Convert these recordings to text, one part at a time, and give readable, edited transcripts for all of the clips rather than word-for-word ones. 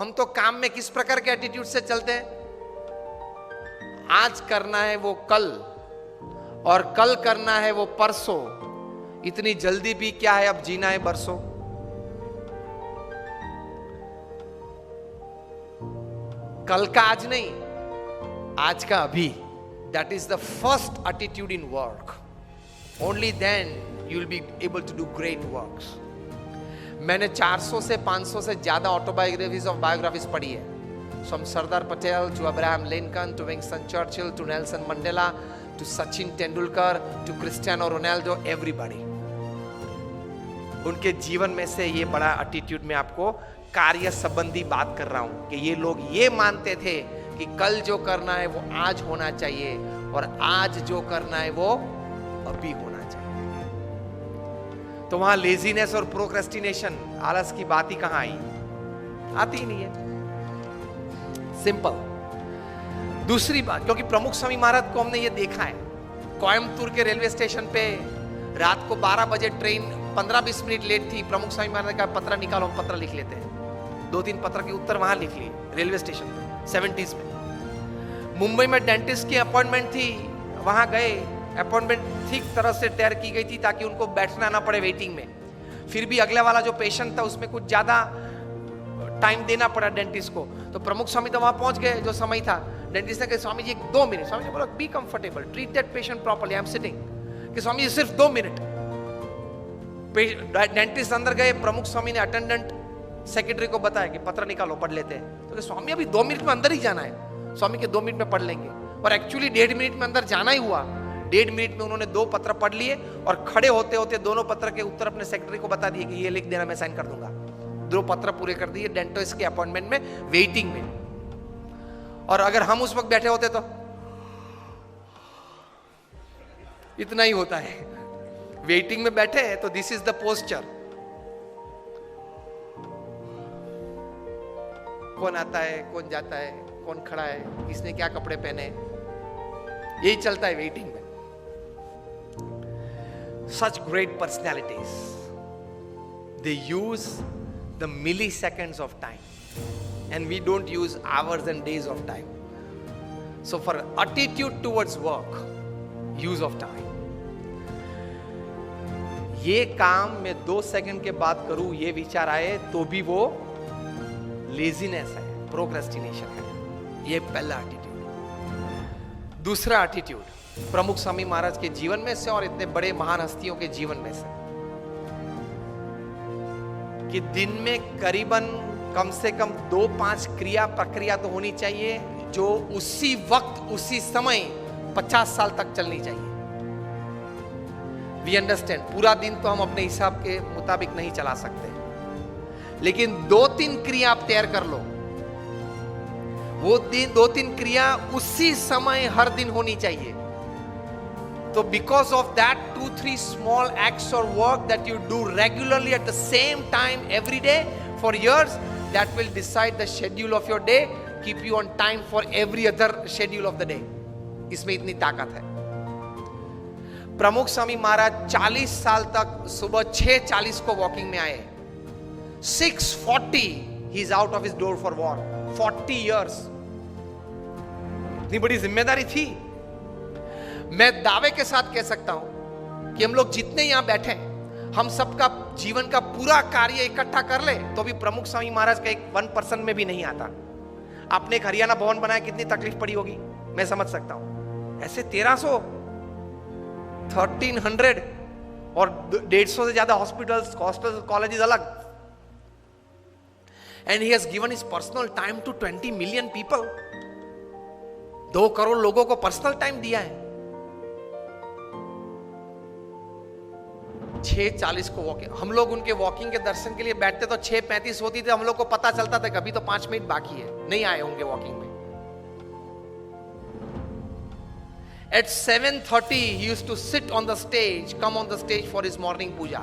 हम तो काम में किस प्रकार के एटीट्यूड से चलते हैं? आज करना है वो कल, और कल करना है वो परसों। इतनी जल्दी भी क्या है, अब जीना है बरसों। कल का आज नहीं, आज का अभी। That is the first attitude in work. Only then you will be able to do great works. मैंने 400 से 500 से ज्यादा ऑटोबायोग्राफीज ऑफ बायोग्राफीज पढ़ी है। From Sardar Patel to Abraham Lincoln to Winston Churchill to Nelson Mandela to Sachin Tendulkar to Cristiano Ronaldo, everybody. उनके जीवन में से ये बड़ा एटीट्यूड में आपको कार्य संबंधी बात कर रहा हूं कि ये लोग ये मानते थे कि कल जो करना है वो आज होना चाहिए, और आज जो करना है वो अभी होना चाहिए। तो वहां लेजीनेस और प्रोक्रेस्टिनेशन, आलस की बात ही कहां आई? आती ही नहीं है। सिंपल। दूसरी बात, क्योंकि प्रमुख स्वामी महाराज को हमने ये देखा है, कोयम्बतूर के रेलवे स्टेशन पे रात को 12 बजे ट्रेन 15-20 मिनट लेट थी। प्रमुख स्वामी महाराज ने कहा पत्र निकालो, हम पत्र लिख लेते हैं। 2-3 पत्र के उत्तर वहां लिख लिए रेलवे स्टेशन पे 70s में। मुंबई में डेंटिस्ट की अपॉइंटमेंट थी, वहां गए, अपॉइंटमेंट ठीक तरह से तैयार की गई थी ताकि उनको बैठना ना पड़े वेटिंग में। फिर भी अगले वाला जो पेशेंट था उसमें कुछ ज्यादा टाइम देना पड़ा डेंटिस्ट को। तो प्रमुख स्वामी तो वहां पहुंच गए जो समय था। डेंटिस्ट ने कहा स्वामी जी 2 मिनट। स्वामी जी बोला be comfortable, treat that patient properly, I am sitting. कि स्वामी जी सिर्फ 2 मिनट। डेंटिस्ट अंदर गए, प्रमुख स्वामी ने अटेंडेंट सेक्रेटरी को बताया कि पत्र निकालो, पढ़ लेते हैं। तो स्वामी अभी 2 मिनट में अंदर ही जाना है। स्वामी के 2 मिनट में पढ़ लेंगे, और एक्चुअली 1.5 मिनट में अंदर जाना ही हुआ। 1.5 मिनट में उन्होंने 2 पत्र पढ़ लिए, और खड़े होते होते दोनों पत्र के उत्तर अपने सेक्रेटरी को बता दिए कि ये लिख देना, मैं साइन कर दूंगा। 2 पत्र पूरे कर दिए डेंटिस्ट के अपॉइंटमेंट में, वेटिंग में। और अगर हम उस वक्त बैठे होते तो इतना ही होता है। वेटिंग में बैठे हैं तो दिस इज द पोस्चर। कौन आता है, कौन जाता है, कौन खड़ा है, किसने क्या कपड़े पहने, यही चलता है वेटिंग में। Such great personalities, they use the milliseconds of time, and we don't use hours and days of time. So for attitude towards work, use of time. ये काम मैं 2 सेकंड के बाद करूं, ये विचार आए तो भी वो लेजीनेस है, प्रोक्रेस्टिनेशन है। ये पहला एटीट्यूड। दूसरा एटीट्यूड प्रमुख स्वामी महाराज के जीवन में से और इतने बड़े महान हस्तियों के जीवन में से, कि दिन में करीबन कम से कम 2-5 क्रिया प्रक्रिया तो होनी चाहिए जो उसी वक्त उसी समय 50 साल तक चलनी चाहिए। वी अंडरस्टैंड, पूरा दिन तो हम अपने हिसाब के मुताबिक नहीं चला सकते, लेकिन 2-3 क्रिया आप तैयार कर लो। वो दिन 2-3 क्रिया उसी समय हर दिन होनी चाहिए। तो because of that 2-3 small acts or work that you do regularly at the same time every day for years, that will decide the schedule of your day, keep you on time for every other schedule of the day. इसमें इतनी ताकत है। प्रमुख स्वामी महाराज 40 साल तक सुबह 6:40 को walking में आए। 6:40 he is out of his door for war. 40 years। इतनी बड़ी जिम्मेदारी थी। मैं दावे के साथ कह सकता हूं कि हम लोग जितने यहां बैठे हैं, हम सबका जीवन का पूरा कार्य इकट्ठा कर ले तो भी प्रमुख स्वामी महाराज का एक 1% में भी नहीं आता। आपने एक हरियाणा भवन बनाया, कितनी तकलीफ पड़ी होगी, मैं समझ सकता हूं। ऐसे 1300, 1300 और 150 से ज्यादा हॉस्पिटल्स, कॉलेजेस अलग। And he has given his personal time to 20 million people. 2 crore लोगों को पर्सनल टाइम दिया है। 6:40 को वॉकिंग, हम लोग उनके वॉकिंग के दर्शन के लिए बैठते तो 6:35 होती थी, हम लोग को पता चलता था कभी तो 5 मिनट बाकी है, नहीं आए होंगे वॉकिंग में। At 7:30 he used to sit on the stage, come on the stage for his morning puja.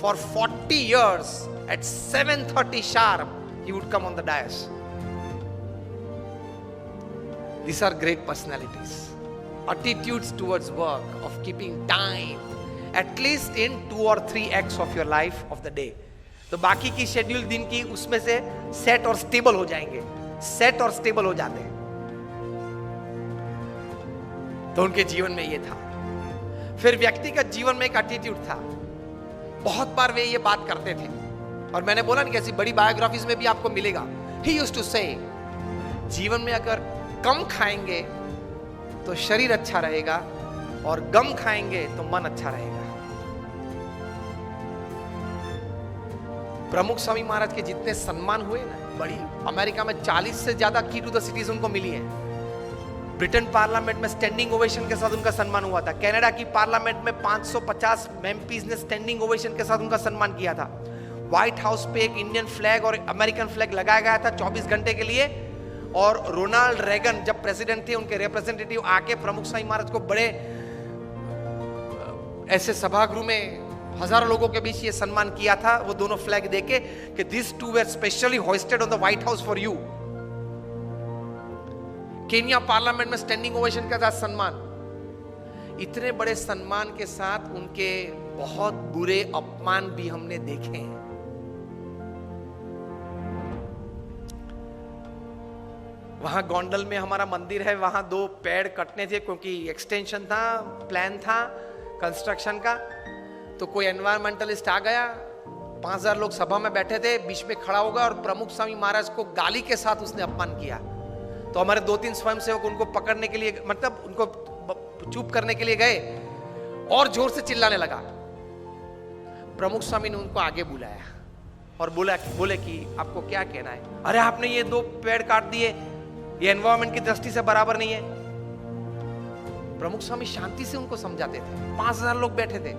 For 40 years at 7:30 sharp he would come on the dais. These are great personalities. Attitudes towards work, of keeping time at least in 2 or 3 acts of your life of the day. तो बाकी की schedule दिन की उसमें से set और stable हो जाएंगे, सेट और स्टेबल हो जाते हैं। तो उनके जीवन में ये था। फिर व्यक्तिगत जीवन में एक एटीट्यूड था। बहुत बार वे ये बात करते थे, और मैंने बोला ना कैसी बड़ी बायोग्राफीज में भी आपको मिलेगा। ही यूज्ड टू से, जीवन में अगर कम खाएंगे तो शरीर अच्छा रहेगा, और गम खाएंगे तो मन अच्छा रहेगा। प्रमुख स्वामी महाराज के जितने सम्मान हुए ना, बड़ी अमेरिका में 40 से ज्यादा की टू द सिटीज उनको मिली है। ब्रिटेन पार्लियामेंट में स्टैंडिंग ओवेशन के साथ उनका सम्मान हुआ था। कनाडा की पार्लियामेंट में 550 एमपीज ने स्टैंडिंग ओवेशन के साथ उनका सम्मान किया था। व्हाइट हाउस पे एक इंडियन फ्लैग और अमेरिकन फ्लैग लगाया गया था 24 घंटे के लिए। और रोनाल्ड रेगन जब प्रेसिडेंट थे, उनके रिप्रेजेंटेटिव आके प्रमुख स्वामी महाराज को बड़े ऐसे सभागृह में हजारों लोगों के बीच ये सम्मान किया था, वो दोनों फ्लैग देके कि these two were specially hosted on the White House for you. Kenya parliament में स्टैंडिंग ओवेशन का था सम्मान। इतने बड़े सम्मान के साथ उनके बहुत बुरे अपमान भी हमने देखे हैं। वहां गोंडल में हमारा मंदिर है, वहां 2 पेड़ कटने थे क्योंकि एक्सटेंशन था, प्लान था कंस्ट्रक्शन का। तो कोई एनवायरमेंटलिस्ट आ गया, 5000 लोग सभा में बैठे थे, बीच में खड़ा होगा और प्रमुख स्वामी महाराज को गाली के साथ उसने अपमान किया। तो हमारे 2-3 स्वयंसेवक उनको पकड़ने के लिए, मतलब उनको चुप करने के लिए गए और जोर से चिल्लाने लगा। प्रमुख स्वामी ने उनको आगे बुलाया और बोले कि आपको क्या कहना है? अरे आपने ये 2 पेड़ काट दिए, ये एनवायरमेंट की दृष्टि से बराबर नहीं है। प्रमुख स्वामी शांति से उनको समझाते थे। 5000 लोग बैठे थे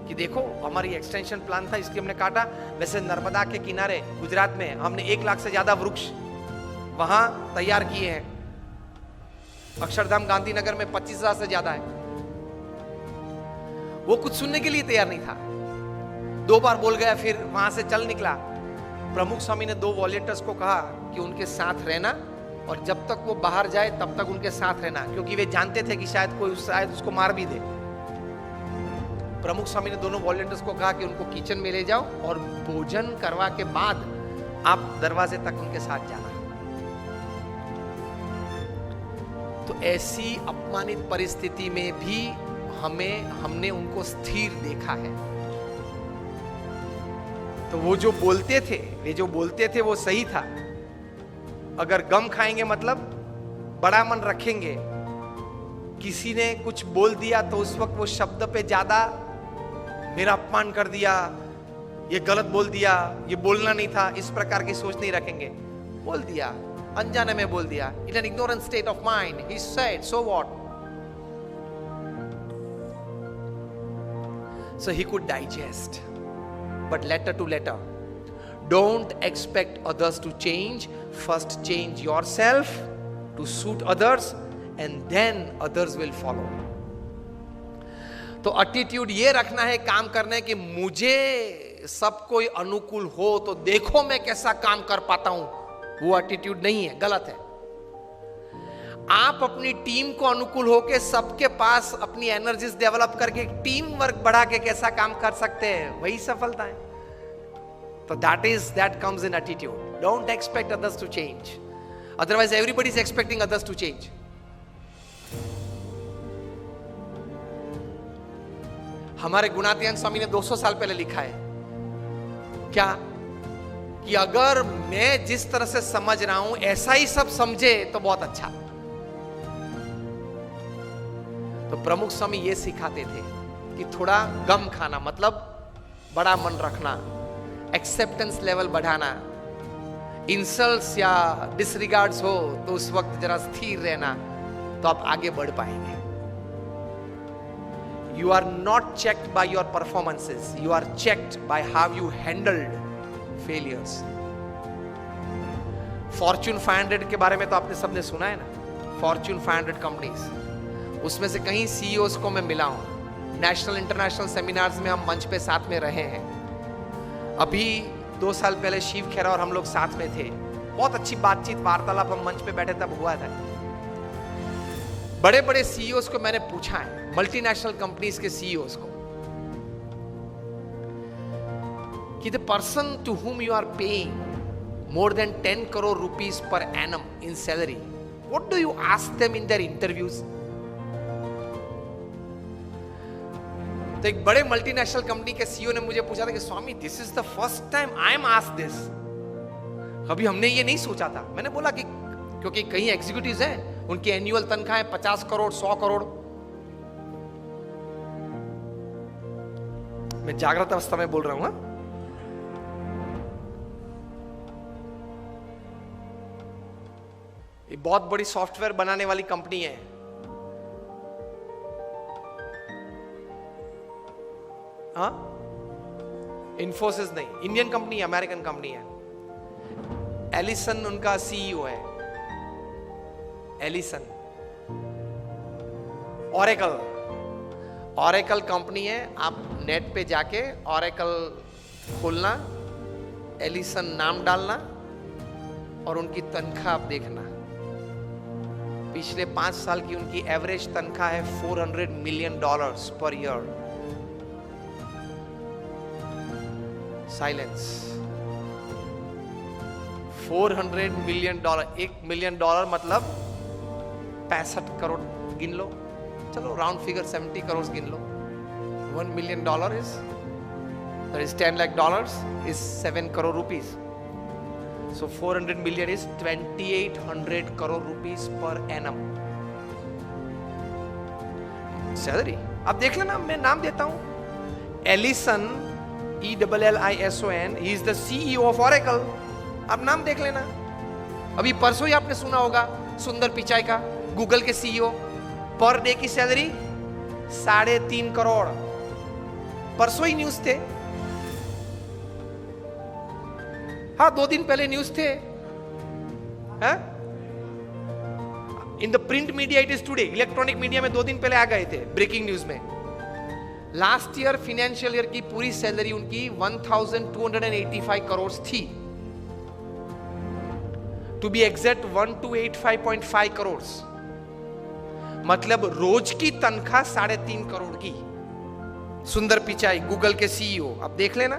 कि देखो हमारी एक्सटेंशन प्लान था, इसकी हमने काटा। वैसे नर्मदा के किनारे गुजरात में हमने 1 लाख से ज्यादा वृक्ष वहां तैयार किए हैं। अक्षरधाम गांधीनगर में 25,000 से ज्यादा है। वो कुछ सुनने के लिए तैयार नहीं था। 2 बार बोल गया, फिर वहां से चल निकला। प्रमुख स्वामी ने 2 वॉलंटियर्स को कहा कि उनके साथ रहना, और जब तक वो बाहर जाए तब तक उनके साथ रहना, क्योंकि वे जानते थे कि शायद उसको मार भी दे। प्रमुख स्वामी ने दोनों वॉलंटियर्स को कहा कि उनको किचन में ले जाओ और भोजन करवा के बाद आप दरवाजे तक उनके साथ जाना। तो ऐसी अपमानित परिस्थिति में भी हमने उनको स्थिर देखा है। तो वो जो बोलते थे वो सही था। अगर गम खाएंगे मतलब बड़ा मन रखेंगे। किसी ने कुछ बोल दिया तो उस वक्त वो शब्द पे ज्यादा मेरा अपमान कर दिया, ये गलत बोल दिया, ये बोलना नहीं था, इस प्रकार की सोच नहीं रखेंगे। बोल दिया, अनजाने में बोल दिया, in an ignorant state of mind, he said, so what? So he could digest, but letter to letter. Don't expect others to change. First change yourself to suit others, and then others will follow. तो attitude ये रखना है काम करने कि मुझे सब कोई अनुकूल हो तो देखो मैं कैसा काम कर पाता हूं। वो एटीट्यूड नहीं है, गलत है। आप अपनी टीम को अनुकूल होके सबके पास अपनी एनर्जीज डेवलप करके टीम वर्क बढ़ा के कैसा काम कर सकते हैं, वही सफलता है। तो that comes in attitude. Don't expect others to change. Otherwise everybody is expecting others to change. हमारे गुणातीयन स्वामी ने 200 साल पहले लिखा है क्या कि अगर मैं जिस तरह से समझ रहा हूं ऐसा ही सब समझे तो बहुत अच्छा। तो प्रमुख स्वामी ये सिखाते थे कि थोड़ा गम खाना मतलब बड़ा मन रखना, एक्सेप्टेंस लेवल बढ़ाना, इंसल्ट्स या डिसरिगार्ड्स हो तो उस वक्त जरा स्थिर रहना, तो आप आगे बढ़ पाएंगे। You are not checked by your performances. You are checked by how you handled failures. Fortune 500 के बारे में तो आपने सबने सुना है ना, Fortune 500 कंपनीज, उसमें से कई CEOs को मैं मिला हूं। नेशनल इंटरनेशनल सेमिनार्स में हम मंच पे साथ में रहे हैं। अभी 2 साल पहले शिव खेरा और हम लोग साथ में थे। बहुत अच्छी बातचीत वार्तालाप हम मंच पे बैठे तब हुआ था। बड़े बड़े सीईओस को मैंने पूछा है, मल्टीनेशनल कंपनीज के सीईओस को, कि the person to whom you are paying more than 10 crore rupees per annum in salary, what do you ask them in their interviews? तो एक बड़े मल्टीनेशनल कंपनी के सीईओ ने मुझे पूछा था कि Swami, this is the first time I am asked this, कभी हमने ये नहीं सोचा था। मैंने बोला कि क्योंकि कई एग्जीक्यूटिव्स हैं, उनकी एनुअल तनख्वाह है 50 करोड़ 100 करोड़। मैं जागृत अवस्था में बोल रहा हूं। ये बहुत बड़ी सॉफ्टवेयर बनाने वाली कंपनी है, हाँ, इन्फोसिस नहीं, इंडियन कंपनी है, अमेरिकन कंपनी है। एलिसन उनका सीईओ है, एलिसन। ऑरेकल कंपनी है, आप नेट पे जाके ऑरेकल खोलना, एलिसन नाम डालना और उनकी तनख्वाह आप देखना। पिछले 5 साल की उनकी एवरेज तनख्वाह है $400 million per year. Silence. $400 million, $1 million मतलब 65 करोड़ गिन लो, चलो राउंड फिगर 70 करोड़ गिन लो। $1 million is that is $10 lakh is 7 crore rupees. So 400 million is 2800 crore rupees per annum salary. अब देख लेना, मैं नाम देता हूं, Allison, ELLISON, he is the CEO of Oracle। आप नाम देख लेना। अभी परसों ही आपने सुना होगा सुंदर पिचाई का, गूगल के सीईओ, पर डे की सैलरी 3.5 करोड़। परसों ही न्यूज थे, हाँ 2 दिन पहले न्यूज थे। In the print media it is today, electronic media में 2 दिन पहले आ गए थे ब्रेकिंग न्यूज में। लास्ट ईयर फाइनेंशियल ईयर की पूरी सैलरी उनकी 1285 करोड़ थी, टू बी एग्जैक्ट 1285.5 करोड़, मतलब रोज की तनख्वाह 3.5 करोड़ की। सुंदर पिचाई, गूगल के सीईओ, आप देख लेना।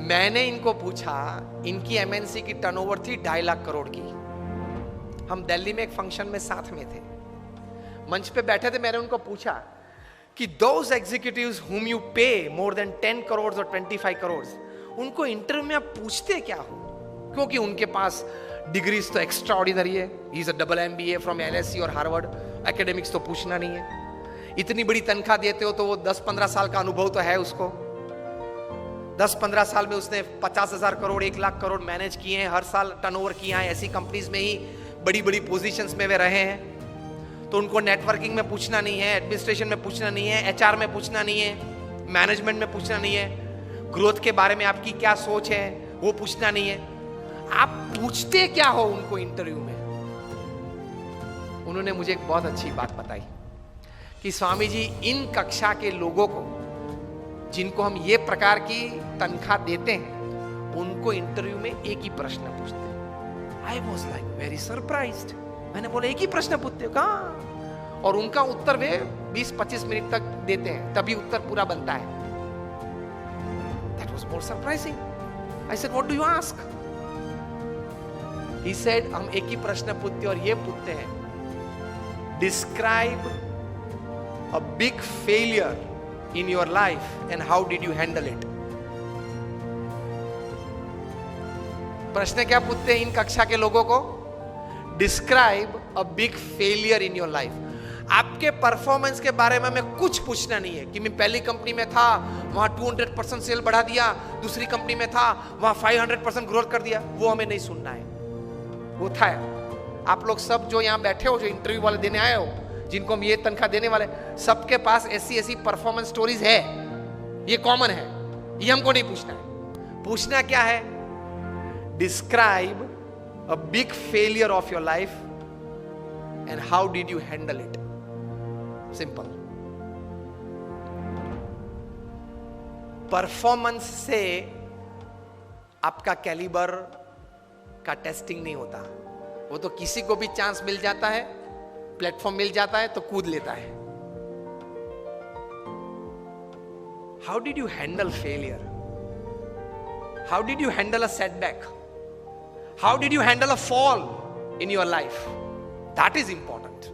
मैंने इनको पूछा, इनकी एमएनसी की टर्नओवर थी 2.5 लाख करोड़ की। हम दिल्ली में एक फंक्शन में साथ में थे, मंच पे बैठे थे। मैंने उनको पूछा कि दोज एग्जीक्यूटिव्स हुम यू पे मोर देन 10 करोड़ और 25 करोड़, उनको इंटरव्यू में आप पूछते क्या हो? क्योंकि उनके पास डिग्रीज तो एक्स्ट्रा ऑर्डिनरी है, he is a double MBA from LSE और हार्वर्ड, एकेडमिक्स तो पूछना नहीं है। इतनी बड़ी तनख्वाह देते हो तो वो 10-15 साल का अनुभव तो है उसको। 10-15 साल में उसने 50,000 करोड़ 1 लाख करोड़ मैनेज किए हैं, हर साल टर्नओवर किया है, ऐसी कंपनीज में ही बड़ी बड़ी पोजीशंस में वे रहे हैं। तो उनको नेटवर्किंग में पूछना नहीं है, एडमिनिस्ट्रेशन में पूछना नहीं है, HR में पूछना नहीं है, मैनेजमेंट में पूछना नहीं है, ग्रोथ के बारे में आपकी क्या सोच है वो पूछना नहीं है। आप पूछते क्या हो उनको इंटरव्यू में? उन्होंने मुझे एक बहुत अच्छी बात बताई कि स्वामी जी, इन कक्षा के लोगों को जिनको हम ये प्रकार की तनख्वाह देते हैं, उनको इंटरव्यू में एक ही प्रश्न पूछते हैं। I was like very surprised. मैंने बोला एक ही प्रश्न पूछते हो कहाँ? और उनका उत्तर वे 20-25 मिनट तक देते हैं, तभी उत्तर पूरा बनता है। That was more surprising. I said, what do you ask? He said, हम एक ही प्रश्न पूछते हैं और ये पूछते हैं, describe a big failure in your life and how did you handle it? प्रश्न क्या पूछते हैं इन कक्षा के लोगों को? Describe a big failure in your life. आपके परफॉर्मेंस के बारे में हमें कुछ पूछना नहीं है कि मैं पहली कंपनी में था, वहां 200% सेल बढ़ा दिया, दूसरी कंपनी में था, वहां 500% ग्रोथ कर दिया, वो हमें नहीं सुनना है। वो था आप लोग सब जो यहां बैठे हो, जो इंटरव्यू वाले देने आए हो, जिनको हम ये तनख्वाह देने वाले, सबके पास ऐसी परफॉर्मेंस स्टोरीज है, ये कॉमन है, ये हमको नहीं पूछना है। पूछना क्या है? Describe a big failure of your life and how did you handle it. Simple. Performance से आपका कैलिबर का टेस्टिंग नहीं होता, वो तो किसी को भी चांस मिल जाता है, प्लेटफॉर्म मिल जाता है तो कूद लेता है। How did you handle failure? How did you handle a setback? How did you handle a fall in your life? That is important.